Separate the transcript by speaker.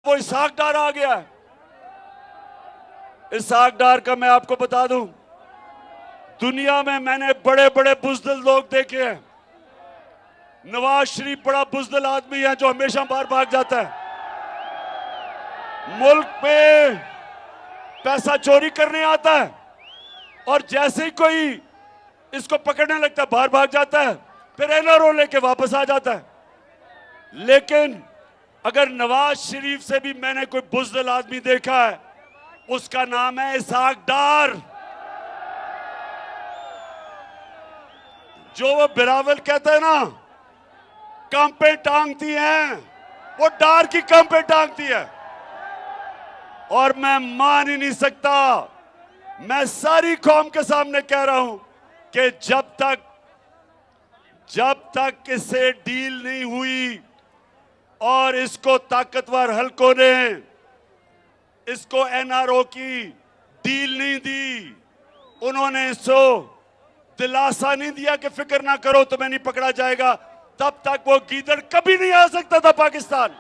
Speaker 1: वो इसहाक डार आ गया है। इसहाक डार का मैं आपको बता दूं, दुनिया में मैंने बड़े बड़े बुज़दिल लोग देखे हैं। नवाज शरीफ बड़ा बुज़दिल आदमी है जो हमेशा बाहर भाग जाता है। मुल्क में पैसा चोरी करने आता है और जैसे ही कोई इसको पकड़ने लगता है बाहर भाग जाता है, फिर एनआरओ लेके वापस आ जाता है। लेकिन अगर नवाज शरीफ से भी मैंने कोई बुज़दिल आदमी देखा है, उसका नाम है इसहाक डार। जो वो बिलावल कहते हैं ना, कंपे टांगती हैं, वो डार की कंपे टांगती है। और मैं मान ही नहीं सकता, मैं सारी कौम के सामने कह रहा हूं कि जब तक इससे डील नहीं हुई और इसको ताकतवर हलकों ने इसको एनआरओ की डील नहीं दी, उन्होंने इसको दिलासा नहीं दिया कि फिक्र ना करो तुम्हें नहीं पकड़ा जाएगा, तब तक वो गीदड़ कभी नहीं आ सकता था पाकिस्तान।